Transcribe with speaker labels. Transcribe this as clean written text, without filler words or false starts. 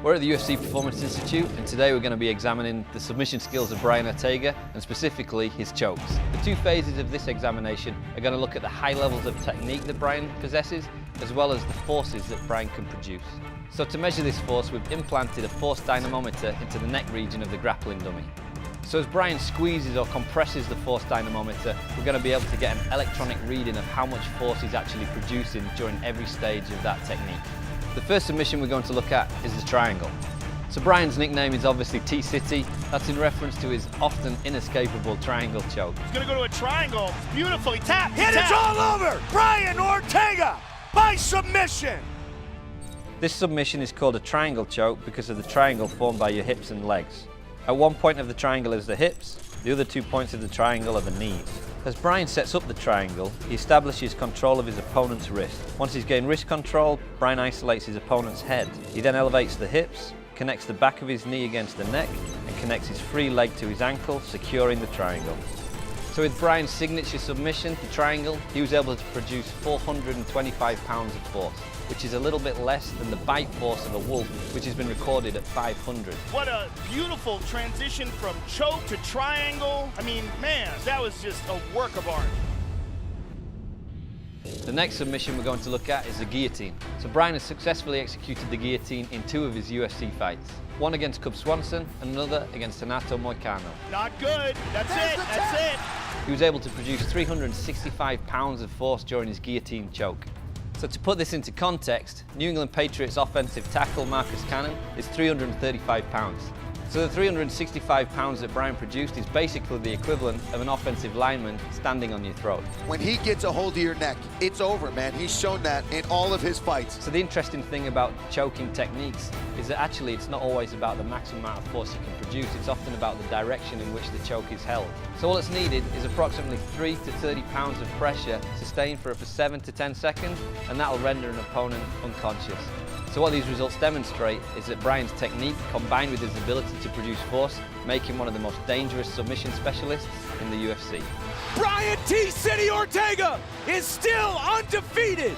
Speaker 1: We're at the UFC Performance Institute, and today we're going to be examining the submission skills of Brian Ortega, and specifically his chokes. The two phases of this examination are going to look at the high levels of technique that Brian possesses, as well as the forces that Brian can produce. So to measure this force, we've implanted a force dynamometer into the neck region of the grappling dummy. So as Brian squeezes or compresses the force dynamometer, we're going to be able to get an electronic reading of how much force he's actually producing during every stage of that technique. The first submission we're going to look at is the triangle. So Brian's nickname is obviously T-City. That's in reference to his often inescapable triangle choke.
Speaker 2: He's going to go to a triangle. Beautiful. He tapped.
Speaker 3: And it's all over! Brian Ortega by submission!
Speaker 1: This submission is called a triangle choke because of the triangle formed by your hips and legs. At one point of the triangle is the hips, the other 2 points of the triangle are the knees. As Brian sets up the triangle, he establishes control of his opponent's wrist. Once he's gained wrist control, Brian isolates his opponent's head. He then elevates the hips, connects the back of his knee against the neck, and connects his free leg to his ankle, securing the triangle. So with Brian's signature submission, the triangle, he was able to produce 425 pounds of force, which is a little bit less than the bite force of a wolf, which has been recorded at 500.
Speaker 2: What a beautiful transition from choke to triangle. I mean, man, that was just a work of art.
Speaker 1: The next submission we're going to look at is the guillotine. So Brian has successfully executed the guillotine in 2 of his UFC fights. One against Cub Swanson and another against Renato Moicano.
Speaker 2: Not good. That's it. That's it.
Speaker 1: He was able to produce 365 pounds of force during his guillotine choke. So to put this into context, New England Patriots offensive tackle Marcus Cannon is 335 pounds. So the 365 pounds that Brian produced is basically the equivalent of an offensive lineman standing on your throat.
Speaker 3: When he gets a hold of your neck, it's over, man. He's shown that in all of his fights.
Speaker 1: So the interesting thing about choking techniques is that actually it's not always about the maximum amount of force you can produce, it's often about the direction in which the choke is held. So all that's needed is approximately 3 to 30 pounds of pressure sustained for 7 to 10 seconds, and that'll render an opponent unconscious. So what these results demonstrate is that Brian's technique, combined with his ability to produce force, make him one of the most dangerous submission specialists in the UFC.
Speaker 3: Brian T-City Ortega is still undefeated